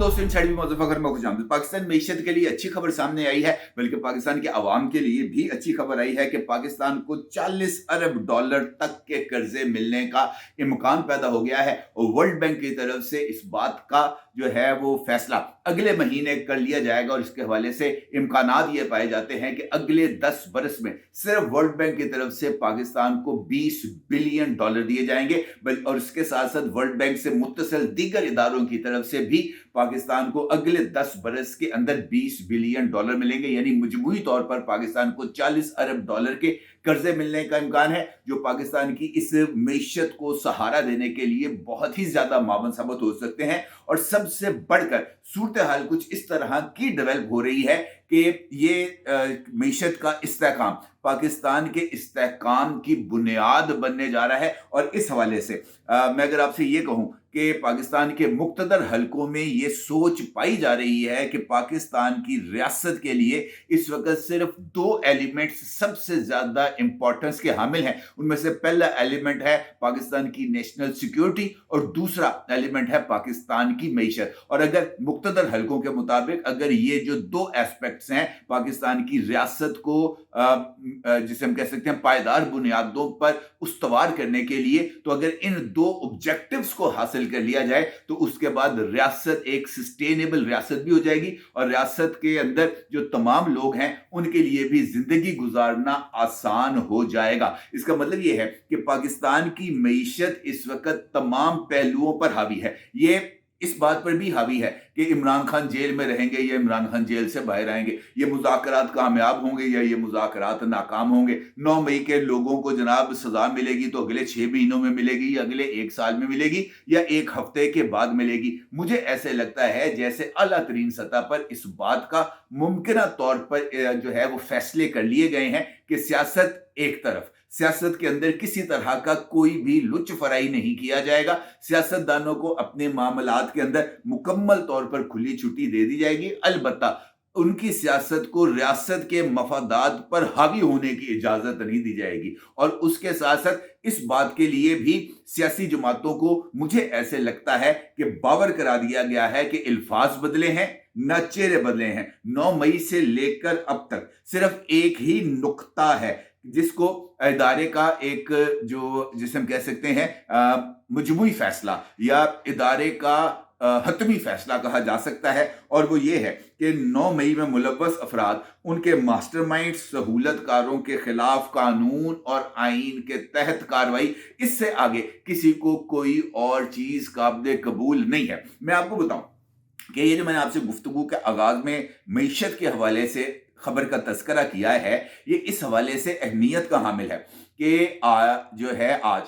दोस्तों, इन साइड भी मुज़फ़्फ़र में खुशामदीद। पाकिस्तान मईशत के लिए अच्छी खबर सामने आई है, बल्कि पाकिस्तान के अवाम के लिए भी अच्छी खबर आई है कि पाकिस्तान को $40 अरब तक के कर्जे मिलने का इम्कान पैदा हो गया है और वर्ल्ड बैंक की तरफ से इस बात का जो है वो फैसला अगले महीने कर लिया जाएगा। और इसके हवाले से इम्कानात ये पाए जाते हैं कि अगले 10 बरस में सिर्फ वर्ल्ड बैंक की तरफ से पाकिस्तान को $20 बिलियन दिए जाएंगे और इसके साथ साथ वर्ल्ड बैंक से मुत्तसिल दीगर इदारों की तरफ से भी पाकिस्तान को अगले 10 बरस के अंदर $20 बिलियन मिलेंगे। यानी मजमूई तौर पर पाकिस्तान को $40 अरब के कर्जे मिलने का इम्कान है, जो पाकिस्तान की इस मईशत को सहारा देने के लिए बहुत ही ज्यादा मावन साबित हो सकते हैं। और सबसे बढ़कर सूरत हाल कुछ इस तरह की डेवलप हो रही है कि ये मईशत का इस्तेहकाम पाकिस्तान के इस्तेहकाम की बुनियाद बनने जा रहा है। और इस हवाले से मैं अगर आपसे ये कहूं कि पाकिस्तान के मुख्तदर हलकों में ये सोच पाई जा रही है कि पाकिस्तान की रियासत के लिए इस वक्त सिर्फ 2 एलिमेंट्स सबसे ज्यादा इंपॉर्टेंस के हामिल हैं। उनमें से पहला एलिमेंट है पाकिस्तान की नेशनल सिक्योरिटी और दूसरा एलिमेंट है पाकिस्तान की मईशत। और अगर मुख्तदर हलकों के मुताबिक अगर ये जो 2 एस्पेक्ट्स हैं पाकिस्तान की रियासत को जिसे हम कह सकते हैं पायदार बुनियादों पर उस्तवार करने के लिए, तो अगर इन 2 ऑब्जेक्टिव्स को हासिल कर लिया जाए तो उसके बाद रियासत एक सस्टेनेबल रियासत भी हो जाएगी और रियासत के अंदर जो तमाम लोग हैं उनके लिए भी जिंदगी गुजारना आसान हो जाएगा। इसका मतलब यह है कि पाकिस्तान की मईशत इस वक्त तमाम पहलुओं पर हावी है। ये इस बात पर भी हावी है कि इमरान खान जेल में रहेंगे या इमरान खान जेल से बाहर आएंगे, ये मुज़ाकरात कामयाब होंगे या ये मुज़ाकरात नाकाम होंगे। 9 मई के लोगों को जनाब सजा मिलेगी तो अगले 6 महीनों में मिलेगी या अगले 1 साल में मिलेगी या 1 हफ्ते के बाद मिलेगी। मुझे ऐसे लगता है जैसे आला तरीन सतह पर इस बात का मुमकिन तौर पर जो है वो फैसले कर लिए गए हैं कि सियासत एक तरफ, सियासत के अंदर किसी तरह का कोई भी लुच फराई नहीं किया जाएगा। सियासतदानों को अपने मामलात के अंदर मुकम्मल तौर पर खुली छुट्टी दे दी जाएगी, अलबत्ता उनकी सियासत को रियासत के मफादात पर हावी होने की इजाजत नहीं दी जाएगी। और उसके साथ साथ इस बात के लिए भी सियासी जमातों को मुझे ऐसे लगता है कि बावर करा दिया गया है कि अल्फाज बदले हैं न चेहरे बदले हैं। 9 मई से लेकर अब तक सिर्फ एक ही नुक्ता है जिसको इदारे का एक जो जिसे हम कह सकते हैं मजमूई फैसला या इदारे का हतमी फैसला कहा जा सकता है, और वो ये है कि 9 मई में मुलव्वस अफराद उनके मास्टरमाइंड सहूलतकारों के खिलाफ कानून और आइन के तहत कार्रवाई, इससे आगे किसी को कोई और चीज काबिल कबूल नहीं है। मैं आपको बताऊं कि ये जो मैंने आपसे गुफ्तगू के आगाज में मईशत के हवाले से खबर का तस्करा किया है, ये इस हवाले से अहमियत का हामिल है कि जो है आज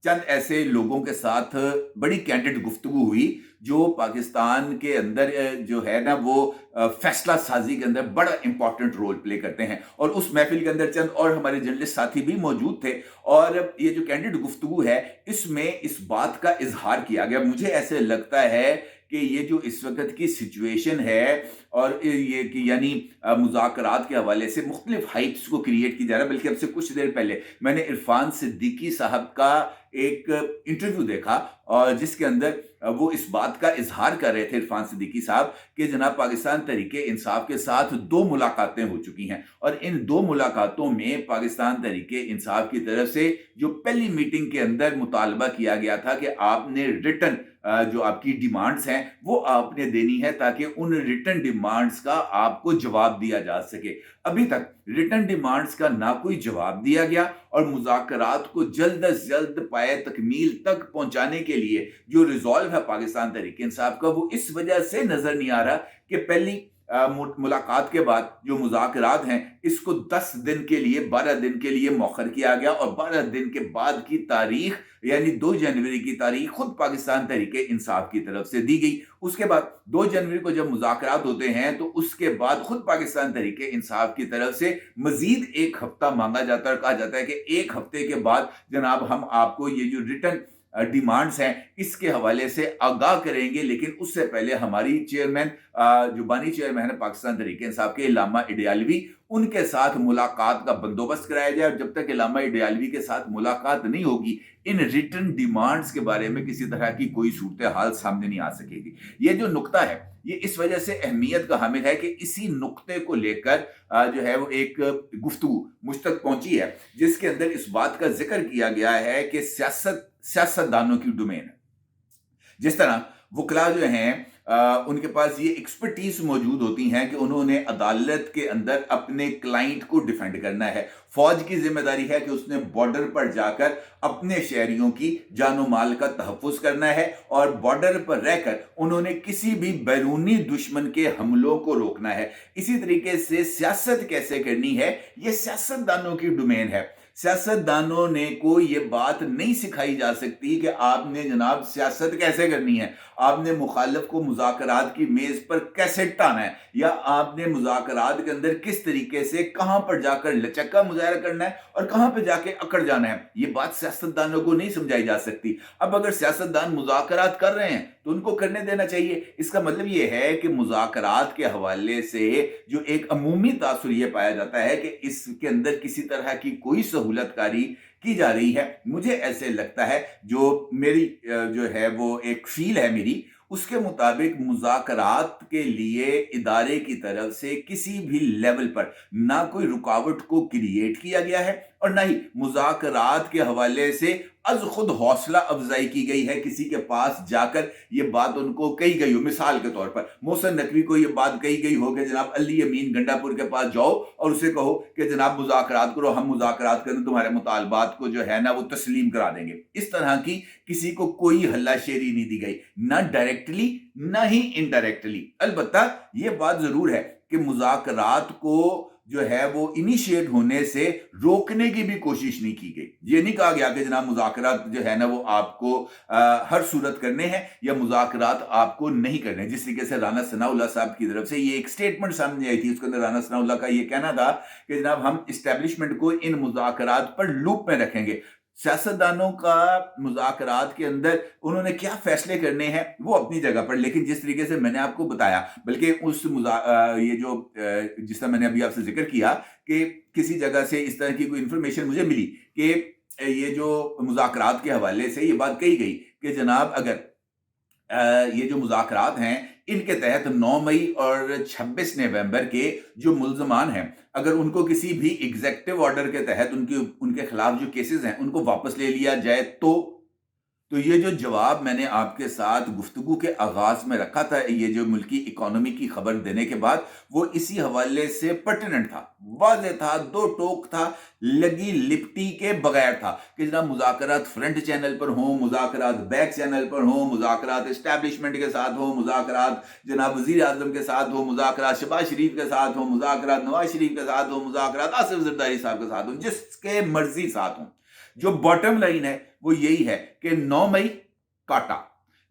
चंद ऐसे लोगों के साथ बड़ी कैंडिड गुफ्तगू हुई जो पाकिस्तान के अंदर जो है ना वो फैसला साजी के अंदर बड़ा इंपॉर्टेंट रोल प्ले करते हैं। और उस महफिल के अंदर चंद और हमारे जर्नलिस्ट साथी भी मौजूद थे और ये जो कैंडिड गुफ्तगू है इसमें इस बात का इजहार किया गया। मुझे ऐसे लगता है कि ये जो इस वक्त की सिचुएशन है और ये कि यानी मुज़ाकरात के हवाले से मुख्तलिफ हाइप्स को क्रिएट की जा रहा है। बल्कि अब से कुछ देर पहले मैंने इरफान सिद्दीकी साहब का एक इंटरव्यू देखा और जिसके अंदर वो इस बात का इजहार कर रहे थे इरफान सिद्दीकी साहब कि जनाब पाकिस्तान तहरीके इंसाफ के साथ 2 मुलाकातें हो चुकी हैं और इन 2 मुलाकातों में पाकिस्तान तहरीके इंसाफ की तरफ से जो पहली मीटिंग के अंदर मुतालबा किया गया था कि आपने रिटर्न जो आपकी डिमांड्स हैं वो आपने देनी है ताकि उन रिटर्न डिमांड्स का आपको जवाब दिया जा सके। अभी तक रिटर्न डिमांड्स का ना कोई जवाब दिया गया और मुज़ाकरात को जल्द अज जल्द पाए तकमील तक पहुंचाने के लिए जो रिजॉल्व है पाकिस्तान तहरीक इंसाफ का वो इस वजह से नजर नहीं आ रहा कि पहली मुलाकात के बाद जो मुज़ाकरात हैं इसको 10 दिन के लिए 12 दिन के लिए मौखर किया गया और 12 दिन के बाद की तारीख यानी 2 जनवरी की तारीख खुद पाकिस्तान तहरीके इंसाफ की तरफ से दी गई। उसके बाद 2 जनवरी को जब मुज़ाकरात होते हैं तो उसके बाद खुद पाकिस्तान तहरीके इंसाफ की तरफ से मजीद 1 हफ्ता मांगा जाता है और कहा जाता है कि 1 हफ्ते के बाद जनाब हम आपको ये जो रिटर्न डिमांड्स हैं इसके हवाले से आगाह करेंगे, लेकिन उससे पहले हमारी चेयरमैन जो बानी चेयरमैन है पाकिस्तान तहरीक इंसाफ के इलामा इडियालवी, उनके साथ मुलाकात का बंदोबस्त कराया जाए। और जब तक इलामा इडियालवी के साथ मुलाकात नहीं होगी, इन रिटर्न डिमांड्स के बारे में किसी तरह की कोई सूरत हाल सामने नहीं आ सकेगी। ये जो नुक्ता है ये इस वजह से अहमियत का हामिल है कि इसी नुक्ते को लेकर जो है वो एक गुफ्तगू मुझ तक पहुंची है, जिसके अंदर इस बात का जिक्र किया गया है कि सियासतदानों की डोमेन है। जिस तरह वकला जो हैं उनके पास ये एक्सपर्टीज मौजूद होती हैं कि उन्होंने अदालत के अंदर अपने क्लाइंट को डिफेंड करना है। फौज की जिम्मेदारी है कि उसने बॉर्डर पर जाकर अपने शहरियों की जानो माल का तहफ़्फ़ुज़ करना है और बॉर्डर पर रहकर उन्होंने किसी भी बैरूनी दुश्मन के हमलों को रोकना है। इसी तरीके से सियासत कैसे करनी है ये सियासतदानों की डोमेन है। सियासतदानों ने को ये बात नहीं सिखाई जा सकती कि आपने जनाब सियासत कैसे करनी है, आपने मुखालिफ को मुज़ाकरात की मेज पर कैसे टाना है, या आपने मुज़ाकरात के अंदर किस तरीके से कहां पर जाकर लचक का मुजाहरा करना है और कहां पर जाके अकड़ जाना है। ये बात सियासतदानों को नहीं समझाई जा सकती। अब अगर सियासतदान मुज़ाकरात कर रहे हैं तो उनको करने देना चाहिए। इसका मतलब ये है कि मुज़ाकरात के हवाले से जो एक अमूमी तासुर ये पाया जाता है कि इसके अंदर किसी तरह की कोई सहूलतकारी की जा रही है। मुझे ऐसे लगता है, जो मेरी जो है वो एक फील है मेरी, उसके मुताबिक मुज़ाकरात के लिए इदारे की तरफ से किसी भी लेवल पर ना कोई रुकावट को क्रिएट किया गया है और ना ही मुज़ाकरात के हवाले से अज खुद हौसला अफजाई की गई है। किसी के पास जाकर ये बात उनको कही गई हो, मिसाल के तौर पर मोहसिन नकवी को ये बात कही गई हो कि जनाब अली अमीन गंडापुर के पास जाओ और उसे कहो कि जनाब मुज़ाकरात करो, हम मुज़ाकरात करें, तुम्हारे मुतालबात को जो है ना वो तस्लीम करा देंगे। इस तरह की किसी को कोई हल्लाशेरी नहीं दी गई, ना डायरेक्टली ना ही इनडायरेक्टली। अलबत्ता ये बात जरूर है कि मुज़ाकरात को जो है वो इनिशिएट होने से रोकने की भी कोशिश नहीं की गई। ये नहीं कहा गया कि जनाब मुज़ाकरात जो है ना वो आपको हर सूरत करने हैं या मुज़ाकरात आपको नहीं करने। जिस तरीके से राना सनाउल्लाह साहब की तरफ से ये एक स्टेटमेंट सामने आई थी, उसके अंदर राना सनाउल्लाह का ये कहना था कि जनाब हम इस्टेब्लिशमेंट को इन मुज़ाकरात पर लूप में रखेंगे। सियासतदानों का मुज़ाकरात के अंदर उन्होंने क्या फैसले करने हैं वो अपनी जगह पर, लेकिन जिस तरीके से मैंने आपको बताया, बल्कि उस ये जो जिसका मैंने अभी आपसे जिक्र किया कि किसी जगह से इस तरह की कोई इंफॉर्मेशन मुझे मिली कि ये जो मुज़ाकरात के हवाले से ये बात कही गई कि जनाब अगर ये जो मुज़ाकरात हैं इनके तहत 9 मई और 26 नवंबर के जो मुल्ज़मान हैं, अगर उनको किसी भी एग्जीक्यूटिव ऑर्डर के तहत उनके खिलाफ जो केसेस हैं उनको वापस ले लिया जाए तो ये जो जवाब मैंने आपके साथ गुफ्तगू के आगाज में रखा था, ये जो मुल्की इकोनॉमी की खबर देने के बाद, वो इसी हवाले से पर्टिनेंट था, वाज़ेह था, दो टोक था, लगी लिपटी के बगैर था कि जनाब मुज़ाकरात फ्रंट चैनल पर हों, मुज़ाकरात बैक चैनल पर हों, मुज़ाकरात एस्टैब्लिशमेंट के साथ हों, मुज़ाकरात जनाब वज़ीर आज़म के साथ हों, मुज़ाकरात शहबाज शरीफ के साथ हों, मुज़ाकरात नवाज शरीफ के साथ हों, मुज़ाकरात आसिफ ज़रदारी साहब के साथ हों, जिसके मर्जी साथ हों। जो बॉटम लाइन है वो यही है कि 9 मई काटा।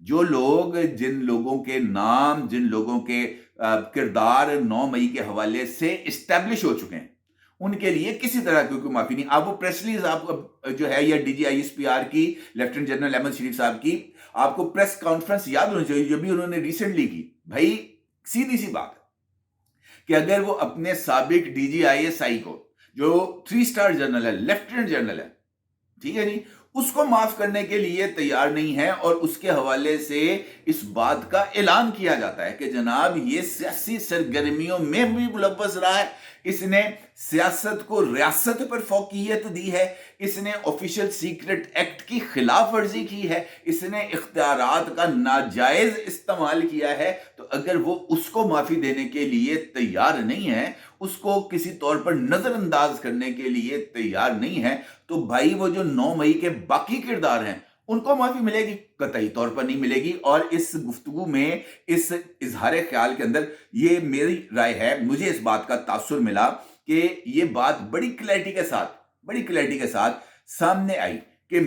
जो लोग, जिन लोगों के नाम, जिन लोगों के किरदार 9 मई के हवाले से इस्टेब्लिश हो चुके हैं, उनके लिए किसी तरह की कोई माफी नहीं। आप वो प्रेस रिलीज आपको जो है, या DGISPR की लेफ्टिनेंट जनरल अहमद शरीफ साहब की आपको प्रेस कॉन्फ्रेंस याद होनी चाहिए जो भी उन्होंने रिसेंटली की। भाई सीधी सी बात है कि अगर वो अपने साबिक DGISI को, जो 3 स्टार जनरल है, लेफ्टिनेंट जनरल है, ठीक है नहीं, उसको माफ करने के लिए तैयार नहीं है और उसके हवाले से इस बात का ऐलान किया जाता है कि जनाब ये सियासी सरगर्मियों में भी मुलव्वस रहा है, इसने सियासत को रियासत पर फौकियत दी है, इसने ऑफिशियल सीक्रेट एक्ट की खिलाफ वर्जी की है, इसने इख्तियारात का नाजायज इस्तेमाल किया है। तो अगर वो उसको माफी देने के लिए तैयार नहीं है, उसको किसी तौर पर नजरअंदाज करने के लिए तैयार नहीं है, तो भाई वो जो 9 मई के बाकी किरदार हैं उनको माफी मिलेगी? कतई तौर पर नहीं मिलेगी। और इस गुफ्तगू में, इस इजहार ख्याल के अंदर ये मेरी राय है, मुझे इस बात का तासुर मिला कि ये बात बड़ी क्लैरिटी के साथ सामने आई कि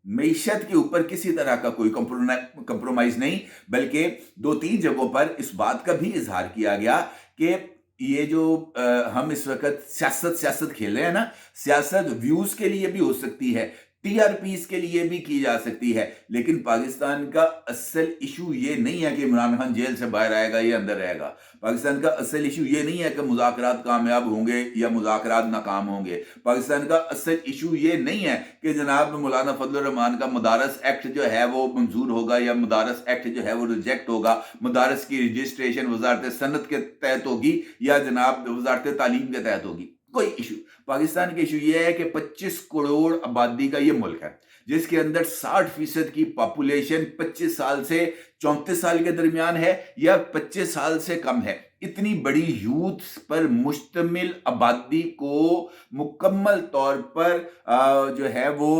मईशत के ऊपर किसी तरह का कोई कंप्रोमाइज नहीं, बल्कि 2-3 जगहों पर इस बात का भी इजहार किया गया कि ये जो हम इस वक्त सियासत खेल रहे हैं ना, सियासत व्यूज के लिए भी हो सकती है, टीआरपी इसके लिए भी की जा सकती है, लेकिन पाकिस्तान का असल इशू ये नहीं है कि इमरान खान जेल से बाहर आएगा या अंदर रहेगा। पाकिस्तान का असल इशू ये नहीं है कि मुज़ाकरात कामयाब होंगे या मुज़ाकरात नाकाम होंगे। पाकिस्तान का असल इशू ये नहीं है कि जनाब मौलाना फजल रहमान का मदारस एक्ट जो है वो मंजूर होगा या मदारस एक्ट जो है वो रिजेक्ट होगा, मदारस की रजिस्ट्रेशन वजारत सनत के तहत होगी या जनाब वजारत तालीम के तहत होगी। कोई इशू, पाकिस्तान के इशू ये है कि 25 करोड़ आबादी का ये मुल्क है, जिसके अंदर 60% की पॉपुलेशन 25 साल से 34 साल के दरमियान है या 25 साल से कम है। इतनी बड़ी यूथ पर मुश्तमिल आबादी को मुकम्मल तौर पर जो है वो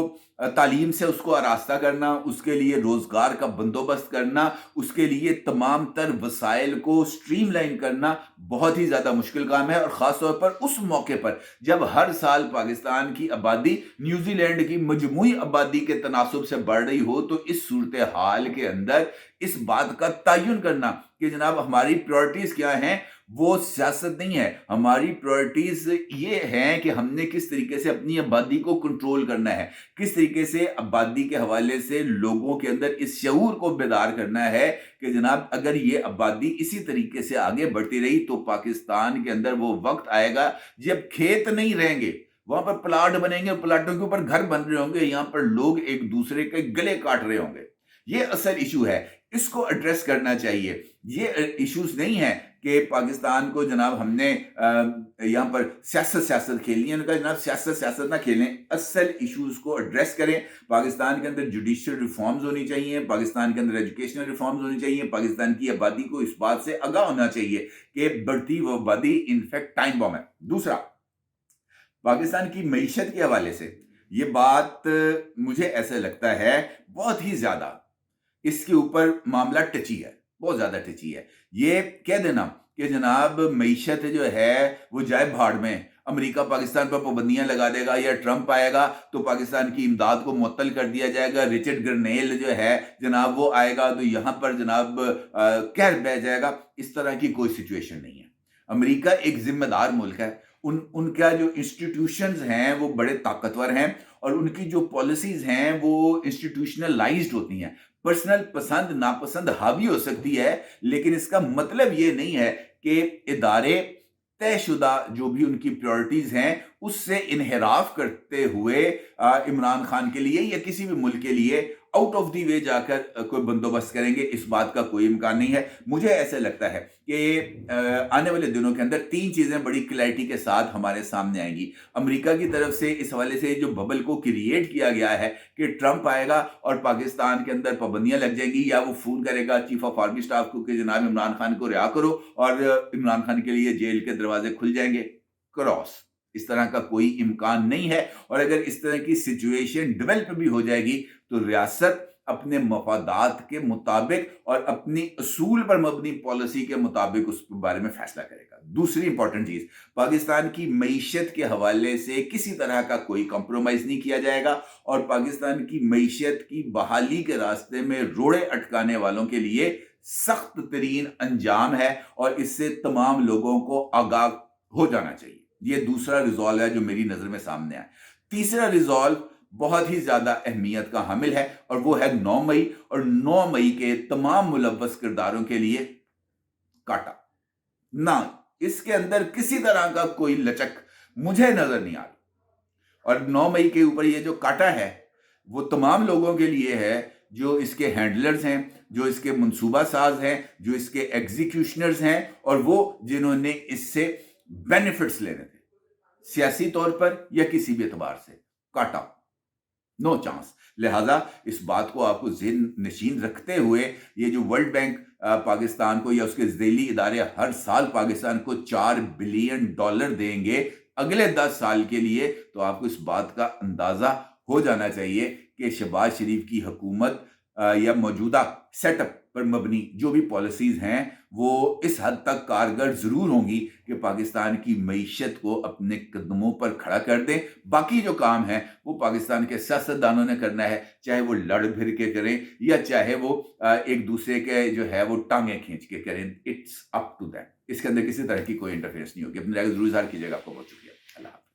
तालीम से उसको आरास्ता करना, उसके लिए रोजगार का बंदोबस्त करना, उसके लिए तमाम तर वसाइल को स्ट्रीमलाइन करना बहुत ही ज्यादा मुश्किल काम है। और खास तौर पर उस मौके पर जब हर साल पाकिस्तान की आबादी न्यूजीलैंड की मजमूई आबादी के तनासुब से बढ़ रही हो, तो इस सूरत हाल के अंदर इस बात का तयन करना कि जनाब हमारी प्रायोरिटीज क्या हैं, वो सियासत नहीं है। हमारी प्रायोरिटीज ये हैं कि हमने किस तरीके से अपनी आबादी को कंट्रोल करना है, किस तरीके से आबादी के हवाले से लोगों के अंदर इस शऊर को बेदार करना है कि जनाब अगर ये आबादी इसी तरीके से आगे बढ़ती रही तो पाकिस्तान के अंदर वो वक्त आएगा जब खेत नहीं रहेंगे, वहां पर प्लाट बनेंगे, प्लाटों के ऊपर घर बन रहे होंगे, यहां पर लोग एक दूसरे के गले काट रहे होंगे। ये असल इशू है, इसको एड्रेस करना चाहिए। ये इश्यूज नहीं है कि पाकिस्तान को जनाब हमने यहाँ पर सियासत खेलनी है। उनका जनाब सियासत ना खेलें, असल इश्यूज को एड्रेस करें। पाकिस्तान के अंदर जुडिशियल रिफॉर्म्स होनी चाहिए, पाकिस्तान के अंदर एजुकेशनल रिफॉर्म्स होनी चाहिए, पाकिस्तान की आबादी को इस बात से आगाह होना चाहिए कि बढ़ती वो आबादी इनफैक्ट टाइम बम है। दूसरा, पाकिस्तान की मईशत के हवाले से ये बात मुझे ऐसा लगता है बहुत ही ज्यादा इसके ऊपर मामला टची है, बहुत ज्यादा टची है। ये कह देना कि जनाब मईशत जो है वो जाए भाड़ में, अमेरिका पाकिस्तान पर पाबंदियां लगा देगा या ट्रंप आएगा तो पाकिस्तान की इमदाद को मुअत्तल कर दिया जाएगा, रिचर्ड ग्रनेल जो है जनाब वो आएगा तो यहां पर जनाब कहर बह जाएगा, इस तरह की कोई सिचुएशन नहीं है। अमेरिका एक जिम्मेदार मुल्क है, उनका जो इंस्टीट्यूशंस हैं वो बड़े ताकतवर हैं और उनकी जो पॉलिसीज हैं वो इंस्टीट्यूशनलाइज्ड होती हैं। पर्सनल पसंद नापसंद हावी हो सकती है, लेकिन इसका मतलब ये नहीं है कि इदारे तयशुदा जो भी उनकी प्रायोरिटीज हैं उससे इनहराफ करते हुए इमरान खान के लिए या किसी भी मुल्क के लिए आउट ऑफ दी वे जाकर कोई बंदोबस्त करेंगे, इस बात का कोई इम्कान नहीं है। मुझे ऐसा लगता है कि आने वाले दिनों के अंदर 3 चीजें बड़ी क्लैरिटी के साथ हमारे सामने आएंगी। अमेरिका की तरफ से इस हवाले से जो बबल को क्रिएट किया गया है कि ट्रंप आएगा और पाकिस्तान के अंदर पाबंदियां लग जाएंगी या वो फोन करेगा चीफ ऑफ आर्मी स्टाफ को कि जनाब इमरान खान को रिहा करो और इमरान खान के लिए जेल के दरवाजे खुल जाएंगे, क्रॉस। इस तरह का कोई इम्कान नहीं है। और अगर इस तरह की सिचुएशन डेवलप भी हो जाएगी तो रियासत अपने मफादात के मुताबिक और अपनी असूल पर मबनी पॉलिसी के मुताबिक उस बारे में फैसला करेगा। दूसरी इंपॉर्टेंट चीज, पाकिस्तान की मईशत के हवाले से किसी तरह का कोई कॉम्प्रोमाइज नहीं किया जाएगा और पाकिस्तान की मईशत की बहाली के रास्ते में रोड़े अटकाने वालों के लिए सख्त तरीन अंजाम है और इससे तमाम लोगों को आगाह हो जाना चाहिए। ये दूसरा रिजॉल्व है जो मेरी नजर में सामने आया। तीसरा रिजॉल्व बहुत ही ज्यादा अहमियत का हामिल है और वो है 9 मई और 9 मई के तमाम मुलव्वस किरदारों के लिए काटा ना, इसके अंदर किसी तरह का कोई लचक मुझे नजर नहीं आ रही। और 9 मई के ऊपर ये जो काटा है वो तमाम लोगों के लिए है जो इसके हैंडलर्स हैं, जो इसके मंसूबा साज हैं, जो इसके एग्जीक्यूशनर्स हैं और वो जिन्होंने इससे बेनिफिट्स लेने थे सियासी तौर पर या किसी भी एतबार से। काटा, नो चांस। लिहाजा इस बात को आपको ज़हन नशीन रखते हुए ये जो वर्ल्ड बैंक पाकिस्तान को या उसके ज़ैली इदारे हर साल पाकिस्तान को $4 बिलियन देंगे अगले 10 साल के लिए, तो आपको इस बात का अंदाजा हो जाना चाहिए कि शहबाज शरीफ की हुकूमत या मौजूदा सेटअप पर मबनी जो भी पॉलिसीज हैं वो इस हद तक कारगर जरूर होंगी कि पाकिस्तान की मईशत को अपने कदमों पर खड़ा कर दें। बाकी जो काम है वो पाकिस्तान के सियासतदानों ने करना है, चाहे वो लड़ भिड़ के करें या चाहे वो एक दूसरे के जो है वो टांगे खींच के करें। It's up to that. इसके अंदर किसी तरह की कोई इंटरफेरेंस नहीं होगी। अपनी राय जरूर इज़हार कीजिएगा। आपको बहुत शुक्रिया। अल्लाह।